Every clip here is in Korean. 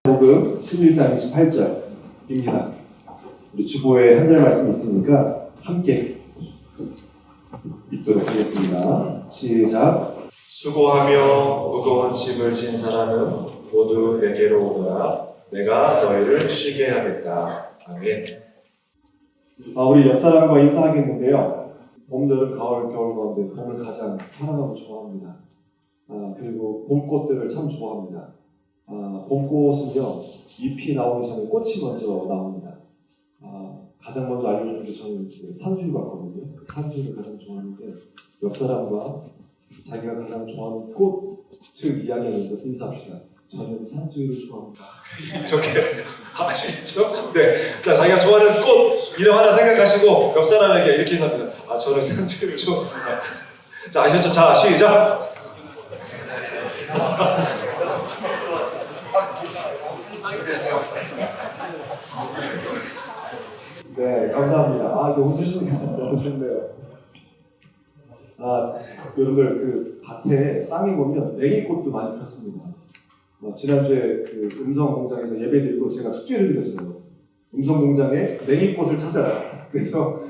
복음 11장 28절입니다. 우리 주보에 한 절 말씀이 있으니까 함께 읽도록 하겠습니다. 시작. 수고하며 무거운 짐을 진 사람은 모두 내게로 오너라. 내가 너희를 쉬게 하겠다. 아멘. 우리 옆 사람과 인사하겠는데요. 봄, 여름, 가을, 겨울 가운데 봄을 가장 사랑하고 좋아합니다. 그리고 봄꽃들을 참 좋아합니다. 봄꽃은요, 잎이 나오기 전에 꽃이 먼저 나옵니다. 가장 먼저 알려준 게 저는 산수유 같거든요. 산수유를 가장 좋아하는데, 옆 사람과 자기가 가장 좋아하는 꽃을 이야기하면서 인사합시다. 저는 산수유를 좋아합니다. 좋게 아시겠죠? 네. 자, 자기가 좋아하는 꽃 이름 하나 생각하시고 옆 사람에게 이렇게 인사합니다. 저는 산수유를 좋아합니다. 자, 아셨죠? 자, 시작. 네, 감사합니다. 이거 웃으시는 게 너무 좋네요. 여러분들, 그 밭에 땅에 보면 냉이꽃도 많이 폈습니다. 지난주에 그 음성공장에서 예배드리고 제가 숙제를 드렸어요. 음성공장에 냉이꽃을 찾아라. 그래서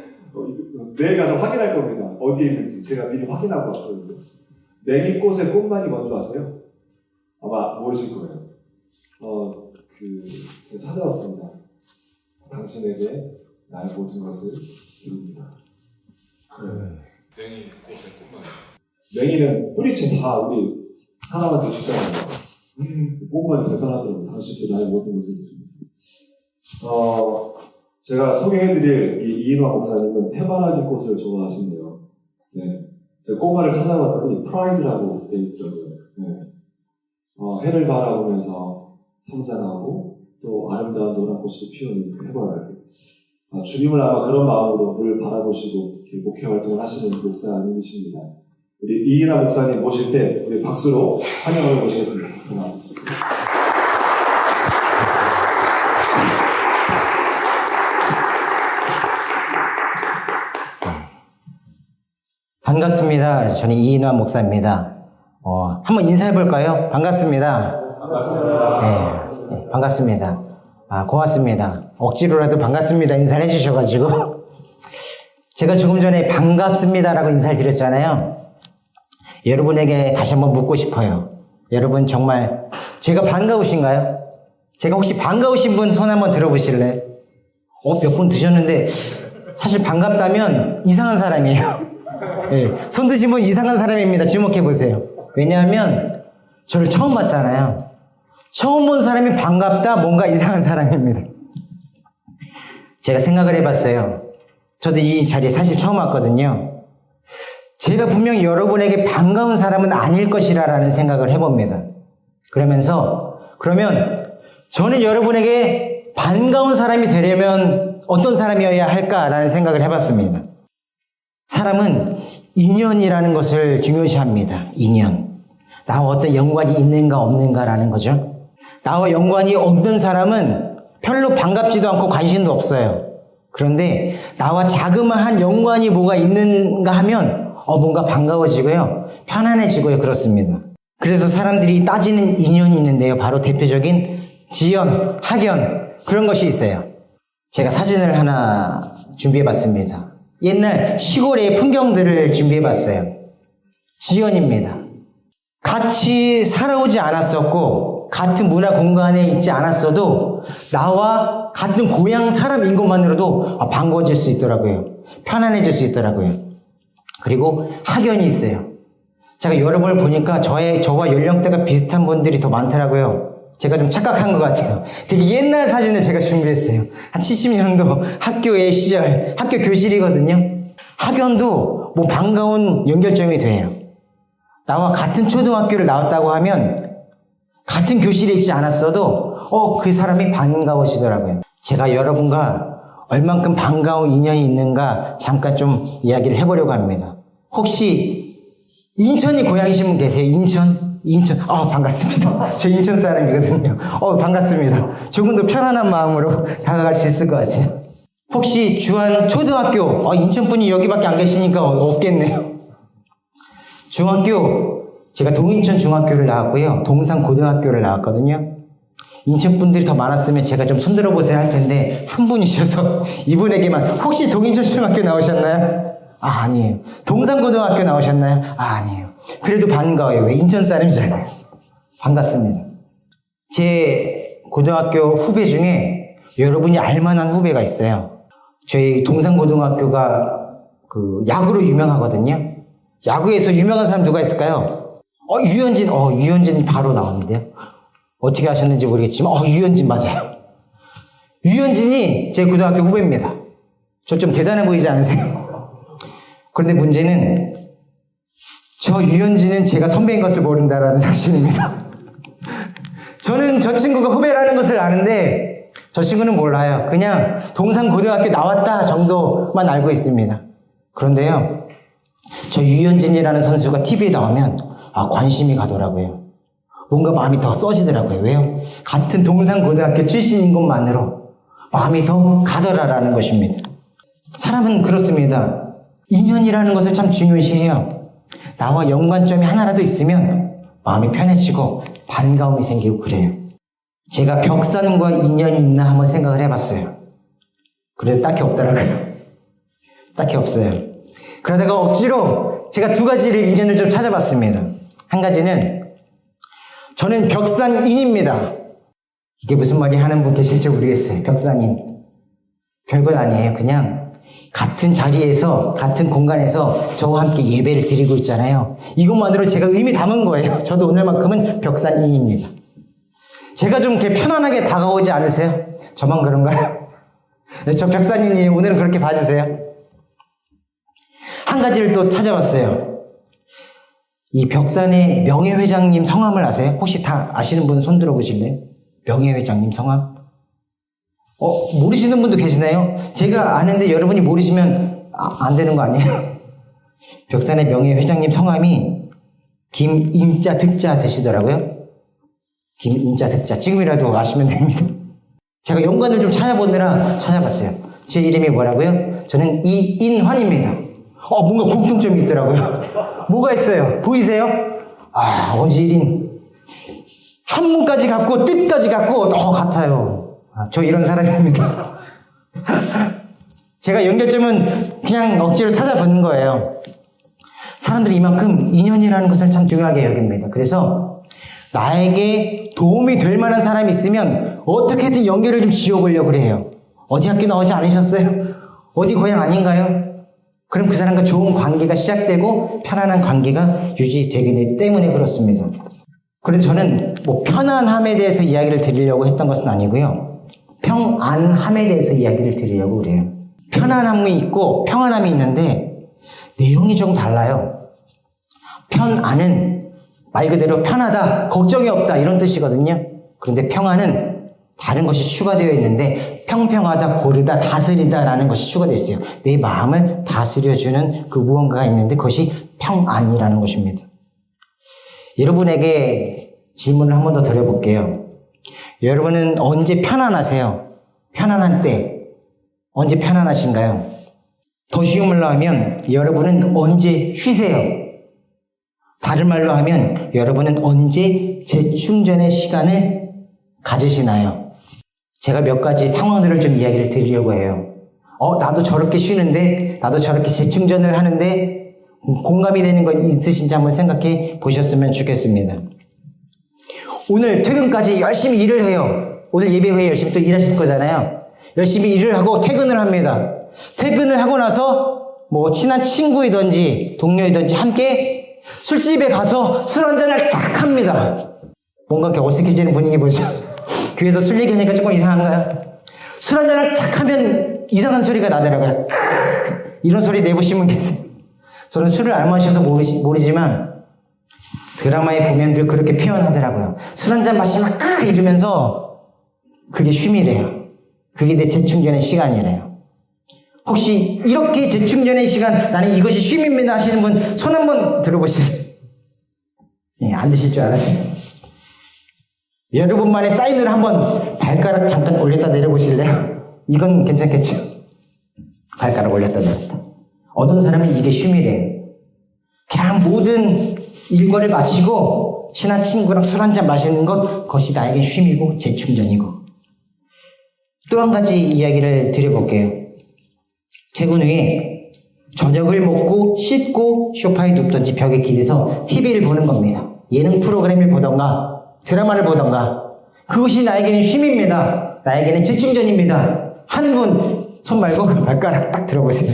내일 가서 확인할 겁니다. 어디에 있는지 제가 미리 확인하고 왔거든요. 냉이꽃의 꽃만이 뭔지 아세요? 아마 모르실 거예요. 제가 찾아왔습니다. 당신에게 나의 모든 것을 드립니다. 냉이 꽃의 꽃만. 냉이는 뿌리채 다 우리 사람한테 주잖아요. 꽃만이 대단하더라고요. 당신께 나의 모든 것을 드립니다. 제가 소개해드릴 이 이인화 목사님은 해바라기 꽃을 좋아하신대요. 네. 제가 꽃말을 찾아봤더니 프라이드라고 되어 있더라고요. 네. 해를 바라보면서 성장하고 또 아름다운 노란 꽃을 피우는 해바라기. 주님을 아마 그런 마음으로 늘 바라보시고 목회 활동을 하시는 목사님이십니다. 우리 이인화 목사님 모실 때 우리 박수로 환영을 모시겠습니다. 반갑습니다. 저는 이인화 목사입니다. 한번 인사해볼까요? 반갑습니다. 네, 반갑습니다. 고맙습니다. 억지로라도 반갑습니다 인사를 해주셔가지고 제가 조금 전에 반갑습니다라고 인사를 드렸잖아요. 여러분에게 다시 한번 묻고 싶어요. 여러분 정말 제가 반가우신가요? 제가 혹시 반가우신 분 손 한번 들어보실래요? 몇 분 드셨는데 사실 반갑다면 이상한 사람이에요. 네, 손 드신 분 이상한 사람입니다. 주목해보세요. 왜냐하면 저를 처음 봤잖아요. 처음 본 사람이 반갑다, 뭔가 이상한 사람입니다. 제가 생각을 해봤어요. 저도 이 자리에 사실 처음 왔거든요. 제가 분명히 여러분에게 반가운 사람은 아닐 것이라는 생각을 해봅니다. 그러면 저는 여러분에게 반가운 사람이 되려면 어떤 사람이어야 할까라는 생각을 해봤습니다. 사람은 인연이라는 것을 중요시합니다. 인연. 나와 어떤 연관이 있는가 없는가라는 거죠. 나와 연관이 없는 사람은 별로 반갑지도 않고 관심도 없어요. 그런데 나와 자그마한 연관이 뭐가 있는가 하면 뭔가 반가워지고요. 편안해지고요. 그렇습니다. 그래서 사람들이 따지는 인연이 있는데요. 바로 대표적인 지연, 학연 그런 것이 있어요. 제가 사진을 하나 준비해봤습니다. 옛날 시골의 풍경들을 준비해봤어요. 지연입니다. 같이 살아오지 않았었고 같은 문화 공간에 있지 않았어도 나와 같은 고향 사람인 것만으로도 반가워질 수 있더라고요. 편안해질 수 있더라고요. 그리고 학연이 있어요. 제가 여러 번 보니까 저와 연령대가 비슷한 분들이 더 많더라고요. 제가 좀 착각한 것 같아요. 되게 옛날 사진을 제가 준비했어요. 한 70년도 학교의 시절, 학교 교실이거든요. 학연도 반가운 연결점이 돼요. 나와 같은 초등학교를 나왔다고 하면 같은 교실에 있지 않았어도 그 사람이 반가워지더라고요. 제가 여러분과 얼만큼 반가운 인연이 있는가 잠깐 좀 이야기를 해보려고 합니다. 혹시 인천이 고향이신 분 계세요? 인천? 반갑습니다. 저 인천 사람이거든요. 반갑습니다. 조금 더 편안한 마음으로 다가갈 수 있을 것 같아요. 혹시 주한 초등학교, 인천 분이 여기밖에 안 계시니까 없겠네요. 제가 동인천 중학교를 나왔고요. 동산 고등학교를 나왔거든요. 인천 분들이 더 많았으면 제가 좀 손들어 보세요 할 텐데 한 분이셔서 이분에게만 혹시 동인천 중학교 나오셨나요? 아, 아니에요. 동산 고등학교 나오셨나요? 아, 아니에요. 그래도 반가워요. 왜 인천 사람이잖아요. 반갑습니다. 제 고등학교 후배 중에 여러분이 알만한 후배가 있어요. 저희 동산 고등학교가 그 야구로 유명하거든요. 야구에서 유명한 사람 누가 있을까요? 유현진 바로 나오는데요. 어떻게 하셨는지 모르겠지만, 유현진 맞아요. 유현진이 제 고등학교 후배입니다. 저 좀 대단해 보이지 않으세요? 그런데 문제는, 저 유현진은 제가 선배인 것을 모른다라는 사실입니다. 저는 저 친구가 후배라는 것을 아는데, 저 친구는 몰라요. 그냥 동산 고등학교 나왔다 정도만 알고 있습니다. 그런데요, 저 유현진이라는 선수가 TV에 나오면, 관심이 가더라고요. 뭔가 마음이 더 써지더라고요. 왜요? 같은 동산고등학교 출신인 것만으로 마음이 더 가더라라는 것입니다. 사람은 그렇습니다. 인연이라는 것을 참 중요시해요. 나와 연관점이 하나라도 있으면 마음이 편해지고 반가움이 생기고 그래요. 제가 벽산과 인연이 있나 한번 생각을 해봤어요. 그래도 딱히 없더라고요. 딱히 없어요. 그러다가 억지로 제가 두 가지를 인연을 좀 찾아봤습니다. 한 가지는 저는 벽산인입니다. 이게 무슨 말이 하는 분 계실지 모르겠어요. 벽산인. 별것 아니에요. 그냥 같은 자리에서 같은 공간에서 저와 함께 예배를 드리고 있잖아요. 이것만으로 제가 의미 담은 거예요. 저도 오늘만큼은 벽산인입니다. 제가 좀 이렇게 편안하게 다가오지 않으세요? 저만 그런가요? 저 벽산인이에요. 오늘은 그렇게 봐주세요. 한 가지를 또 찾아봤어요. 이 벽산의 명예회장님 성함을 아세요? 혹시 다 아시는 분 손 들어보실래요? 명예회장님 성함? 모르시는 분도 계시나요? 제가 아는데 여러분이 모르시면 안 되는 거 아니에요? 벽산의 명예회장님 성함이 김인자 득자 되시더라고요. 김인자 득자. 지금이라도 아시면 됩니다. 제가 연관을 좀 찾아봤어요. 제 이름이 뭐라고요? 저는 이인환입니다. 뭔가 공통점이 있더라고요. 뭐가 있어요? 보이세요? 어지린. 한문까지 갖고, 뜻까지 갖고, 같아요. 저 이런 사람입니다. 제가 연결점은 그냥 억지로 찾아보는 거예요. 사람들이 이만큼 인연이라는 것을 참 중요하게 여깁니다. 그래서 나에게 도움이 될 만한 사람이 있으면 어떻게든 연결을 좀 지어보려고 그래요. 어디 학교 나오지 않으셨어요? 어디 고향 아닌가요? 그럼 그 사람과 좋은 관계가 시작되고 편안한 관계가 유지되기 때문에 그렇습니다. 그래서 저는 편안함에 대해서 이야기를 드리려고 했던 것은 아니고요. 평안함에 대해서 이야기를 드리려고 그래요. 편안함이 있고 평안함이 있는데 내용이 좀 달라요. 편안은 말 그대로 편하다, 걱정이 없다 이런 뜻이거든요. 그런데 평안은 다른 것이 추가되어 있는데 평평하다, 고르다, 다스리다 라는 것이 추가되어 있어요. 내 마음을 다스려주는 그 무언가가 있는데 그것이 평안이라는 것입니다. 여러분에게 질문을 한 번 더 드려볼게요. 여러분은 언제 편안하세요? 편안한 때 언제 편안하신가요? 더 쉬운 말로 하면 여러분은 언제 쉬세요? 다른 말로 하면 여러분은 언제 재충전의 시간을 가지시나요? 제가 몇 가지 상황들을 좀 이야기를 드리려고 해요. 나도 저렇게 쉬는데, 나도 저렇게 재충전을 하는데, 공감이 되는 거 있으신지 한번 생각해 보셨으면 좋겠습니다. 오늘 퇴근까지 열심히 일을 해요. 오늘 예배 후에 열심히 또 일하실 거잖아요. 열심히 일을 하고 퇴근을 합니다. 퇴근을 하고 나서, 친한 친구이든지, 동료이든지 함께 술집에 가서 술 한잔을 딱 합니다. 뭔가 이렇게 어색해지는 분위기 보죠? 교회에서 술 얘기하니까 조금 이상한가요? 술 한잔을 탁 하면 이상한 소리가 나더라고요. 이런 소리 내보신 분 계세요? 저는 술을 안 마셔서 모르지만 드라마에 보면 늘 그렇게 표현하더라고요. 술 한잔 마시면 이러면서 그게 쉼이래요. 그게 내 재충전의 시간이래요. 혹시 이렇게 재충전의 시간, 나는 이것이 쉼입니다 하시는 분 손 한번 들어보시죠. 안 드실 줄 알았어요. 여러분만의 사인을 한번 발가락 잠깐 올렸다 내려보실래요? 이건 괜찮겠죠? 발가락 올렸다 내렸다. 어떤 사람은 이게 쉼이래요. 그냥 모든 일과를 마치고 친한 친구랑 술 한잔 마시는 것, 그것이 나에겐 쉼이고 재충전이고. 또 한 가지 이야기를 드려볼게요. 퇴근 후에 저녁을 먹고 씻고 소파에 눕든지 벽에 기대서 TV를 보는 겁니다. 예능 프로그램을 보던가 드라마를 보던가. 그것이 나에게는 쉼입니다. 나에게는 재충전입니다. 한 분 손 말고 발가락 딱 들어보세요.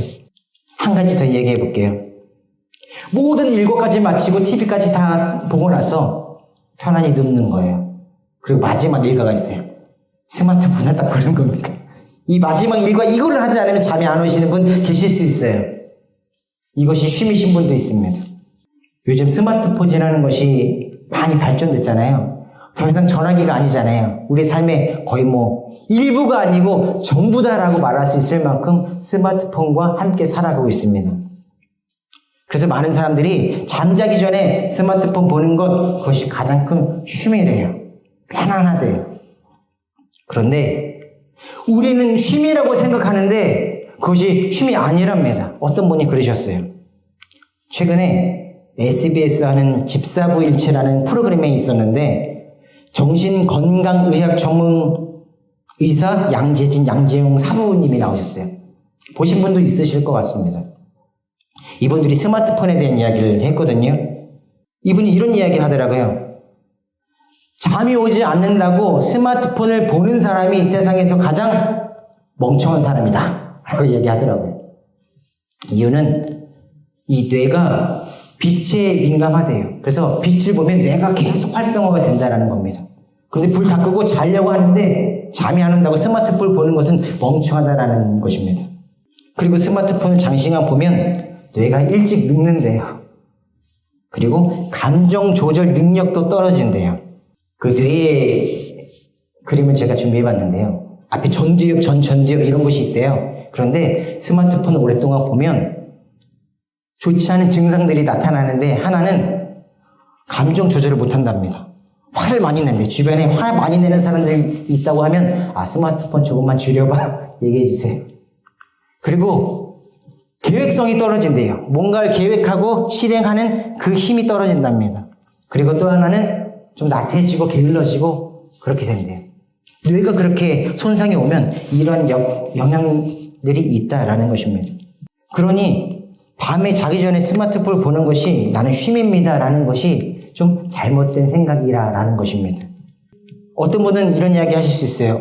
한 가지 더 얘기해 볼게요. 모든 일과까지 마치고 TV까지 다 보고 나서 편안히 눕는 거예요. 그리고 마지막 일과가 있어요. 스마트폰을 딱 보는 겁니다. 이 마지막 일과 이거를 하지 않으면 잠이 안 오시는 분 계실 수 있어요. 이것이 쉼이신 분도 있습니다. 요즘 스마트폰이라는 것이 많이 발전됐잖아요. 더 이상 전화기가 아니잖아요. 우리 삶의 거의 일부가 아니고 전부다라고 말할 수 있을 만큼 스마트폰과 함께 살아가고 있습니다. 그래서 많은 사람들이 잠자기 전에 스마트폰 보는 것, 그것이 가장 큰 쉼이래요. 편안하대요. 그런데 우리는 쉼이라고 생각하는데 그것이 쉼이 아니랍니다. 어떤 분이 그러셨어요. 최근에 SBS 하는 집사부일체라는 프로그램에 있었는데 정신건강의학 전문 의사 양재용 사부님이 나오셨어요. 보신 분도 있으실 것 같습니다. 이분들이 스마트폰에 대한 이야기를 했거든요. 이분이 이런 이야기 하더라고요. 잠이 오지 않는다고 스마트폰을 보는 사람이 이 세상에서 가장 멍청한 사람이다 라고 얘기하더라고요. 이유는 이 뇌가 빛에 민감하대요. 그래서 빛을 보면 뇌가 계속 활성화가 된다는 겁니다. 그런데 불 다 끄고 자려고 하는데 잠이 안 온다고 스마트폰을 보는 것은 멍청하다라는 것입니다. 그리고 스마트폰을 장시간 보면 뇌가 일찍 늙는데요. 그리고 감정 조절 능력도 떨어진대요. 그 뇌의 그림을 제가 준비해 봤는데요. 앞에 전두엽, 전두엽 이런 것이 있대요. 그런데 스마트폰을 오랫동안 보면 좋지 않은 증상들이 나타나는데 하나는 감정 조절을 못 한답니다. 화를 많이 내는데 주변에 화 많이 내는 사람들이 있다고 하면 스마트폰 조금만 줄여봐 얘기해 주세요. 그리고 계획성이 떨어진대요. 뭔가를 계획하고 실행하는 그 힘이 떨어진답니다. 그리고 또 하나는 좀 나태해지고 게을러지고 그렇게 된대요. 뇌가 그렇게 손상이 오면 이런 영향들이 있다라는 것입니다. 그러니 밤에 자기 전에 스마트폰을 보는 것이 나는 쉼입니다라는 것이 좀 잘못된 생각이라는 것입니다. 어떤 분은 이런 이야기 하실 수 있어요.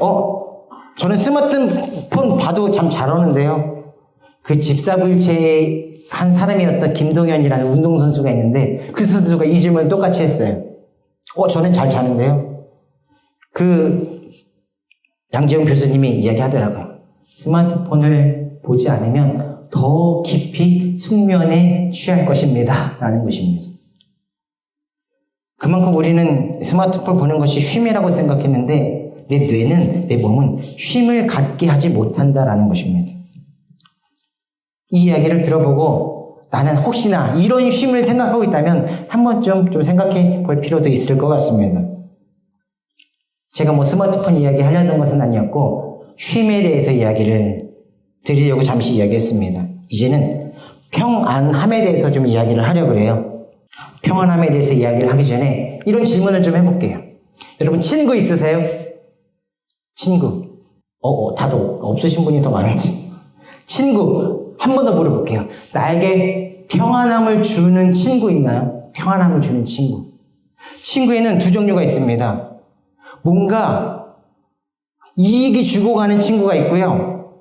저는 스마트폰 봐도 잠 잘 오는데요. 그 집사부일체의 한 사람이었던 김동현이라는 운동선수가 있는데 그 선수가 이 질문을 똑같이 했어요. 저는 잘 자는데요. 그 양재용 교수님이 이야기하더라고요. 스마트폰을 보지 않으면 더 깊이 숙면에 취할 것입니다. 라는 것입니다. 그만큼 우리는 스마트폰 보는 것이 쉼이라고 생각했는데 내 뇌는, 내 몸은 쉼을 갖게 하지 못한다라는 것입니다. 이 이야기를 들어보고 나는 혹시나 이런 쉼을 생각하고 있다면 한 번쯤 좀 생각해 볼 필요도 있을 것 같습니다. 제가 스마트폰 이야기 하려던 것은 아니었고 쉼에 대해서 이야기를 드리려고 잠시 이야기했습니다. 이제는 평안함에 대해서 좀 이야기를 하려고 해요. 평안함에 대해서 이야기를 하기 전에 이런 질문을 좀 해볼게요. 여러분 친구 있으세요? 친구. 다들 없으신 분이 더 많은지. 친구 한 번 더 물어볼게요. 나에게 평안함을 주는 친구 있나요? 평안함을 주는 친구. 친구에는 두 종류가 있습니다. 뭔가 이익이 주고 가는 친구가 있고요.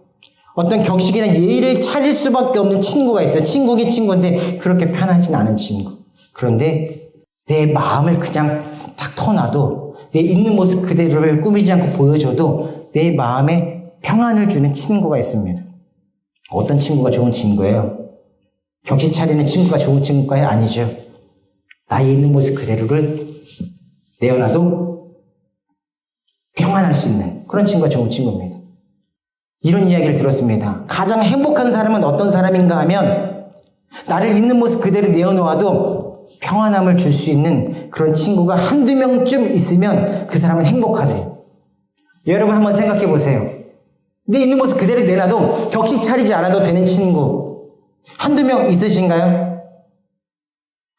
어떤 격식이나 예의를 차릴 수밖에 없는 친구가 있어요. 친구긴 친구인데 그렇게 편하진 않은 친구. 그런데 내 마음을 그냥 딱 터놔도 내 있는 모습 그대로를 꾸미지 않고 보여줘도 내 마음에 평안을 주는 친구가 있습니다. 어떤 친구가 좋은 친구예요? 격식 차리는 친구가 좋은 친구가요? 아니죠. 나의 있는 모습 그대로를 내어놔도 평안할 수 있는 그런 친구가 좋은 친구입니다. 이런 이야기를 들었습니다. 가장 행복한 사람은 어떤 사람인가 하면 나를 있는 모습 그대로 내어놓아도 평안함을 줄 수 있는 그런 친구가 한두 명쯤 있으면 그 사람은 행복하대요. 여러분 한번 생각해 보세요. 내 있는 모습 그대로 내놔도 격식 차리지 않아도 되는 친구 한두 명 있으신가요?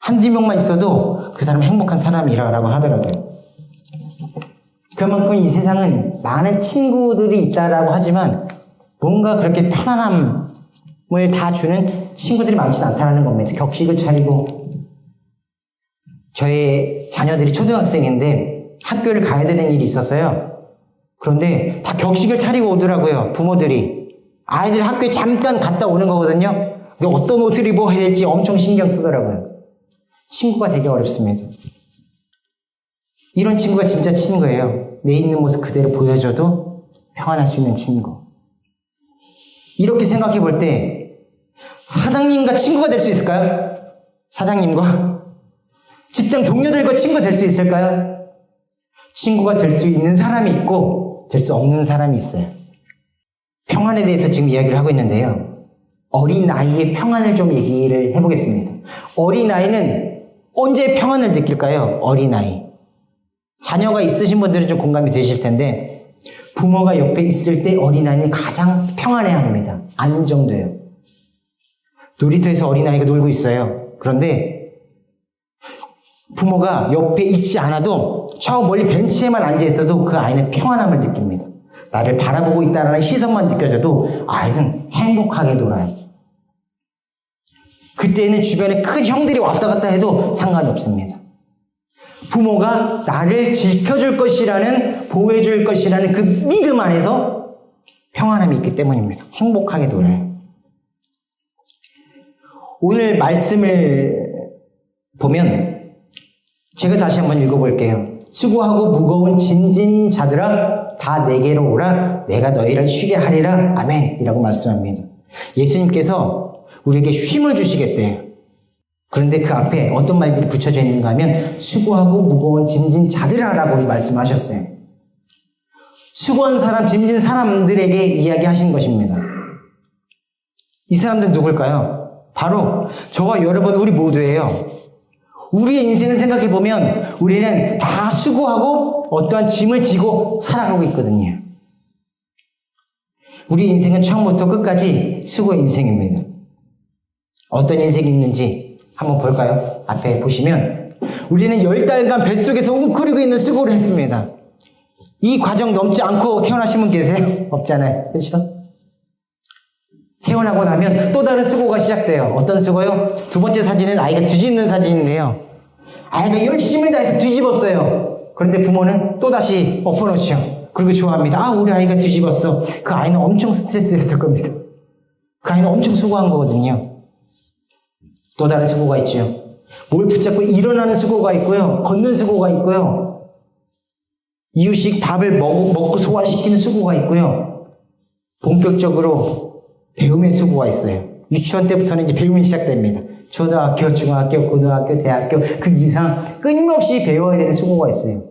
한두 명만 있어도 그 사람은 행복한 사람이라고 하더라고요. 그만큼 이 세상은 많은 친구들이 있다라고 하지만 뭔가 그렇게 편안함을 다 주는 친구들이 많지는 않다는 겁니다. 격식을 차리고 저의 자녀들이 초등학생인데 학교를 가야 되는 일이 있었어요. 그런데 다 격식을 차리고 오더라고요. 부모들이. 아이들 학교에 잠깐 갔다 오는 거거든요. 근데 어떤 옷을 입어야 될지 엄청 신경 쓰더라고요. 친구가 되게 어렵습니다. 이런 친구가 진짜 친구예요. 내 있는 모습 그대로 보여줘도 평안할 수 있는 친구. 이렇게 생각해 볼 때 사장님과 친구가 될 수 있을까요? 사장님과? 직장 동료들과 친구가 될 수 있을까요? 친구가 될 수 있는 사람이 있고 될 수 없는 사람이 있어요. 평안에 대해서 지금 이야기를 하고 있는데요. 어린아이의 평안을 좀 얘기를 해보겠습니다. 어린아이는 언제 평안을 느낄까요? 어린아이. 자녀가 있으신 분들은 좀 공감이 되실 텐데 부모가 옆에 있을 때 어린아이는 가장 평안해야 합니다. 안정돼요. 놀이터에서 어린아이가 놀고 있어요. 그런데 부모가 옆에 있지 않아도 저 멀리 벤치에만 앉아 있어도 그 아이는 평안함을 느낍니다. 나를 바라보고 있다는 시선만 느껴져도 아이는 행복하게 놀아요. 그때는 주변에 큰 형들이 왔다 갔다 해도 상관이 없습니다. 부모가 나를 지켜줄 것이라는, 보호해줄 것이라는 그 믿음 안에서 평안함이 있기 때문입니다. 행복하게 놀아요. 오늘 말씀을 보면 제가 다시 한번 읽어볼게요. 수고하고 무거운 짐진 자들아 다 내게로 오라 내가 너희를 쉬게 하리라. 아멘 이라고 말씀합니다. 예수님께서 우리에게 쉼을 주시겠대요. 그런데 그 앞에 어떤 말들이 붙여져 있는가 하면 수고하고 무거운 짐진 자들아 라고 말씀하셨어요. 수고한 사람, 짐진 사람들에게 이야기하신 것입니다. 이 사람들은 누굴까요? 바로 저와 여러분 우리 모두예요. 우리의 인생을 생각해보면 우리는 다 수고하고 어떠한 짐을 지고 살아가고 있거든요. 우리 인생은 처음부터 끝까지 수고의 인생입니다. 어떤 인생이 있는지 한번 볼까요? 앞에 보시면 우리는 10달간 뱃속에서 웅크리고 있는 수고를 했습니다. 이 과정 넘지 않고 태어나신 분 계세요? 없잖아요. 그렇죠? 태어나고 나면 또 다른 수고가 시작돼요. 어떤 수고요? 두 번째 사진은 아이가 뒤집는 사진인데요. 아이가 열심히 다해서 뒤집었어요. 그런데 부모는 또다시 엎어놓죠. 그리고 좋아합니다. 아, 우리 아이가 뒤집었어. 그 아이는 엄청 스트레스였을 겁니다. 그 아이는 엄청 수고한 거거든요. 또 다른 수고가 있죠. 뭘 붙잡고 일어나는 수고가 있고요. 걷는 수고가 있고요. 이유식 밥을 먹고 소화시키는 수고가 있고요. 본격적으로 배움의 수고가 있어요. 유치원 때부터는 이제 배움이 시작됩니다. 초등학교, 중학교, 고등학교, 대학교 그 이상 끊임없이 배워야 되는 수고가 있어요.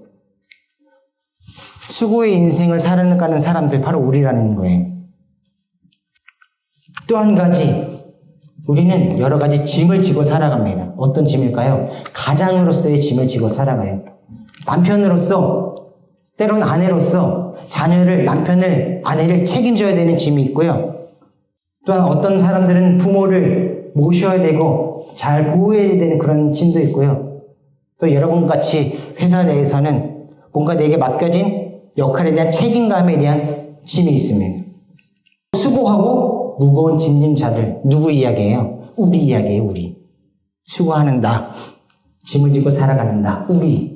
수고의 인생을 살아가는 사람들 바로 우리라는 거예요. 또 한 가지 우리는 여러 가지 짐을 지고 살아갑니다. 어떤 짐일까요? 가장으로서의 짐을 지고 살아가요. 남편으로서 때로는 아내로서 자녀를, 남편을, 아내를 책임져야 되는 짐이 있고요. 또한 어떤 사람들은 부모를 모셔야 되고 잘 보호해야 되는 그런 짐도 있고요. 또 여러분같이 회사 내에서는 뭔가 내게 맡겨진 역할에 대한 책임감에 대한 짐이 있습니다. 수고하고 무거운 짐진 자들, 누구 이야기예요? 우리 이야기예요, 우리. 수고하는 나, 짐을 지고 살아가는 나, 우리.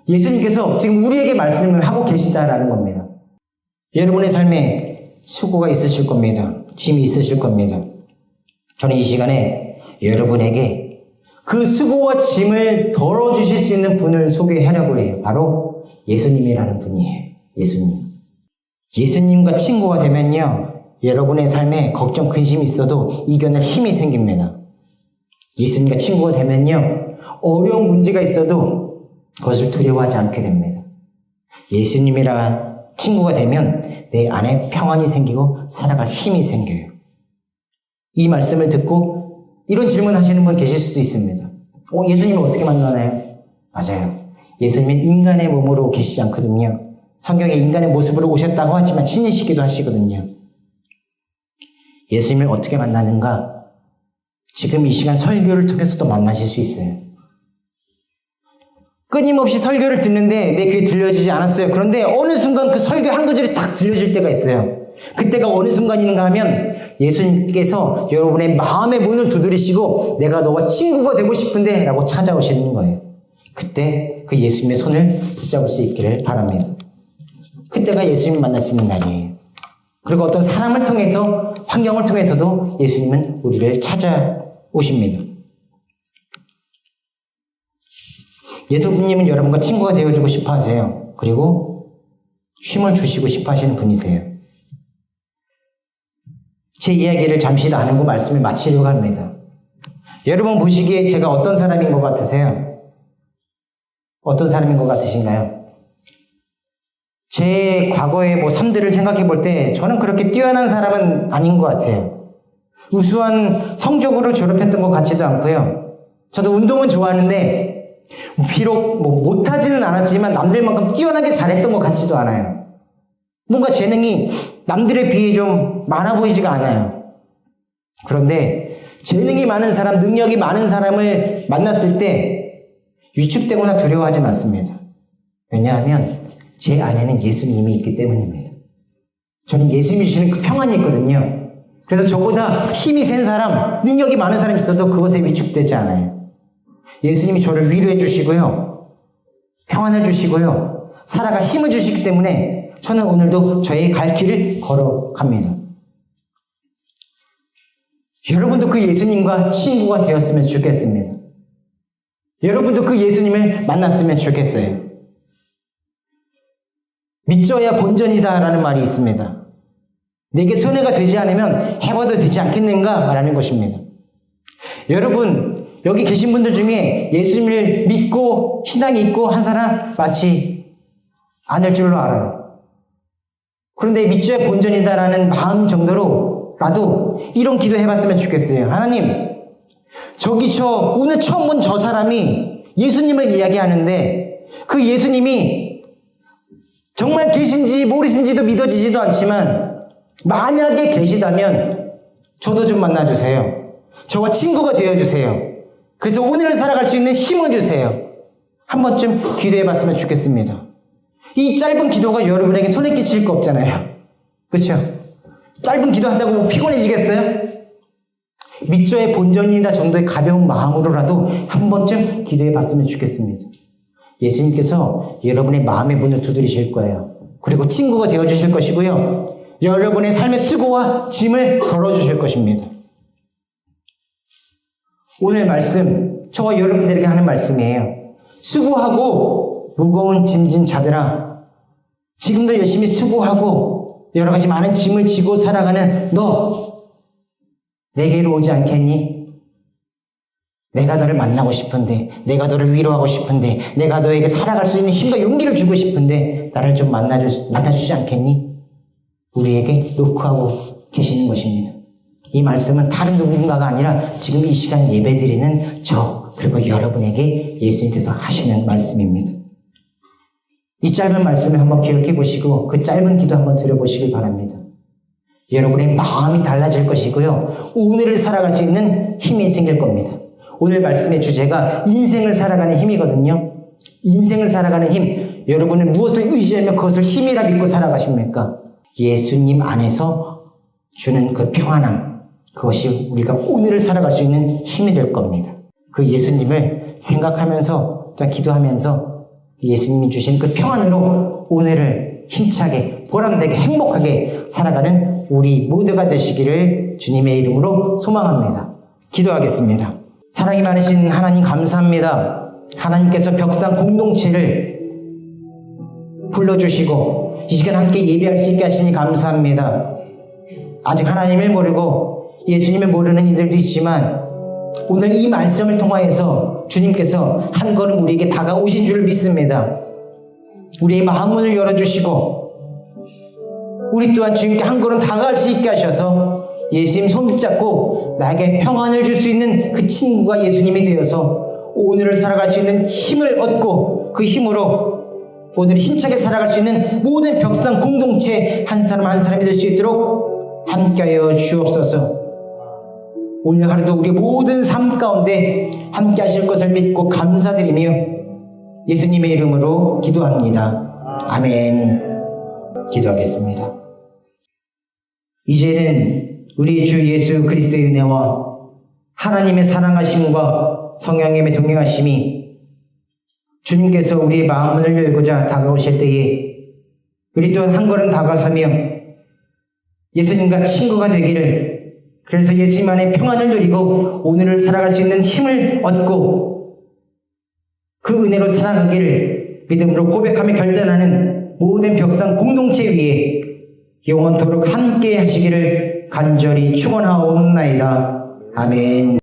예수님께서 지금 우리에게 말씀을 하고 계시다라는 겁니다. 여러분의 삶에 수고가 있으실 겁니다. 짐이 있으실 겁니다. 저는 이 시간에 여러분에게 그 수고와 짐을 덜어주실 수 있는 분을 소개하려고 해요. 바로 예수님이라는 분이에요. 예수님. 예수님과 친구가 되면요. 여러분의 삶에 걱정, 근심이 있어도 이겨낼 힘이 생깁니다. 예수님과 친구가 되면요. 어려운 문제가 있어도 그것을 두려워하지 않게 됩니다. 예수님이랑 친구가 되면 내 안에 평안이 생기고 살아갈 힘이 생겨요. 이 말씀을 듣고 이런 질문 하시는 분 계실 수도 있습니다. 예수님을 어떻게 만나나요? 맞아요. 예수님은 인간의 몸으로 계시지 않거든요. 성경에 인간의 모습으로 오셨다고 하지만 신이시기도 하시거든요. 예수님을 어떻게 만나는가? 지금 이 시간 설교를 통해서도 만나실 수 있어요. 끊임없이 설교를 듣는데 내 귀에 들려지지 않았어요. 그런데 어느 순간 그 설교 한 구절이 딱 들려질 때가 있어요. 그때가 어느 순간인가 하면 예수님께서 여러분의 마음의 문을 두드리시고 내가 너와 친구가 되고 싶은데 라고 찾아오시는 거예요. 그때 그 예수님의 손을 붙잡을 수 있기를 바랍니다. 그때가 예수님 만날 수 있는 날이에요. 그리고 어떤 사람을 통해서, 환경을 통해서도 예수님은 우리를 찾아오십니다. 예수님은 여러분과 친구가 되어주고 싶어 하세요. 그리고 쉼을 주시고 싶어 하시는 분이세요. 제 이야기를 잠시 나누고 말씀을 마치려고 합니다. 여러분 보시기에 제가 어떤 사람인 것 같으세요? 어떤 사람인 것 같으신가요? 제 과거의 삶들을 생각해 볼 때 저는 그렇게 뛰어난 사람은 아닌 것 같아요. 우수한 성적으로 졸업했던 것 같지도 않고요. 저도 운동은 좋아하는데 비록 못하지는 않았지만 남들만큼 뛰어나게 잘했던 것 같지도 않아요. 뭔가 재능이 남들에 비해 좀 많아 보이지가 않아요. 그런데 재능이 많은 사람, 능력이 많은 사람을 만났을 때 위축되거나 두려워하진 않습니다. 왜냐하면 제 안에는 예수님이 있기 때문입니다. 저는 예수님이 주시는 그 평안이 있거든요. 그래서 저보다 힘이 센 사람, 능력이 많은 사람이 있어도 그것에 위축되지 않아요. 예수님이 저를 위로해 주시고요. 평안을 주시고요. 살아갈 힘을 주시기 때문에 저는 오늘도 저의 갈 길을 걸어갑니다. 여러분도 그 예수님과 친구가 되었으면 좋겠습니다. 여러분도 그 예수님을 만났으면 좋겠어요. 믿져야 본전이다 라는 말이 있습니다. 내게 손해가 되지 않으면 해봐도 되지 않겠는가 말하는 것입니다. 여러분, 여기 계신 분들 중에 예수님을 믿고 신앙이 있고 한 사람 많지 않을 줄로 알아요. 그런데 믿져야 본전이다라는 마음 정도로라도 이런 기도 해봤으면 좋겠어요. 하나님, 오늘 처음 본 저 사람이 예수님을 이야기하는데 그 예수님이 정말 계신지 모르신지도 믿어지지도 않지만 만약에 계시다면 저도 좀 만나주세요. 저와 친구가 되어주세요. 그래서 오늘을 살아갈 수 있는 힘을 주세요. 한 번쯤 기도해봤으면 좋겠습니다. 이 짧은 기도가 여러분에게 손에 끼칠 거 없잖아요. 그렇죠? 짧은 기도한다고 피곤해지겠어요? 믿져의 본전이다 정도의 가벼운 마음으로라도 한 번쯤 기도해봤으면 좋겠습니다. 예수님께서 여러분의 마음의 문을 두드리실 거예요. 그리고 친구가 되어주실 것이고요. 여러분의 삶의 수고와 짐을 덜어주실 것입니다. 오늘 말씀, 저와 여러분들에게 하는 말씀이에요. 수고하고 무거운 짐진 자들아, 지금도 열심히 수고하고 여러 가지 많은 짐을 지고 살아가는 너, 내게로 오지 않겠니? 내가 너를 만나고 싶은데, 내가 너를 위로하고 싶은데, 내가 너에게 살아갈 수 있는 힘과 용기를 주고 싶은데 나를 좀 만나주지 않겠니? 우리에게 노크하고 계시는 것입니다. 이 말씀은 다른 누군가가 아니라 지금 이 시간 예배드리는 저 그리고 여러분에게 예수님께서 하시는 말씀입니다. 이 짧은 말씀을 한번 기억해 보시고 그 짧은 기도 한번 드려보시길 바랍니다. 여러분의 마음이 달라질 것이고요. 오늘을 살아갈 수 있는 힘이 생길 겁니다. 오늘 말씀의 주제가 인생을 살아가는 힘이거든요. 인생을 살아가는 힘. 여러분은 무엇을 의지하며 그것을 힘이라 믿고 살아가십니까? 예수님 안에서 주는 그 평안함. 그것이 우리가 오늘을 살아갈 수 있는 힘이 될 겁니다. 그 예수님을 생각하면서 또 기도하면서 예수님이 주신 그 평안으로 오늘을 힘차게 보람되게 행복하게 살아가는 우리 모두가 되시기를 주님의 이름으로 소망합니다. 기도하겠습니다. 사랑이 많으신 하나님 감사합니다. 하나님께서 벽산 공동체를 불러주시고 이 시간 함께 예배할 수 있게 하시니 감사합니다. 아직 하나님을 모르고 예수님을 모르는 이들도 있지만 오늘 이 말씀을 통하여서 주님께서 한 걸음 우리에게 다가오신 줄 믿습니다. 우리의 마음문을 열어주시고 우리 또한 주님께 한 걸음 다가갈 수 있게 하셔서 예수님 손 붙잡고 나에게 평안을 줄 수 있는 그 친구가 예수님이 되어서 오늘을 살아갈 수 있는 힘을 얻고 그 힘으로 오늘 힘차게 살아갈 수 있는 모든 벽산 공동체 한 사람 한 사람이 될 수 있도록 함께하여 주옵소서. 오늘 하루도 우리 모든 삶 가운데 함께 하실 것을 믿고 감사드리며 예수님의 이름으로 기도합니다. 아멘. 기도하겠습니다. 이제는 우리 주 예수 그리스도의 은혜와 하나님의 사랑하심과 성령님의 동행하심이 주님께서 우리의 마음문을 열고자 다가오실 때에 우리 또한 한 걸음 다가서며 예수님과 친구가 되기를, 그래서 예수님 안에 평안을 누리고 오늘을 살아갈 수 있는 힘을 얻고 그 은혜로 살아가기를 믿음으로 고백하며 결단하는 모든 벽상 공동체 위에 영원토록 함께 하시기를 간절히 축원하옵나이다. 아멘.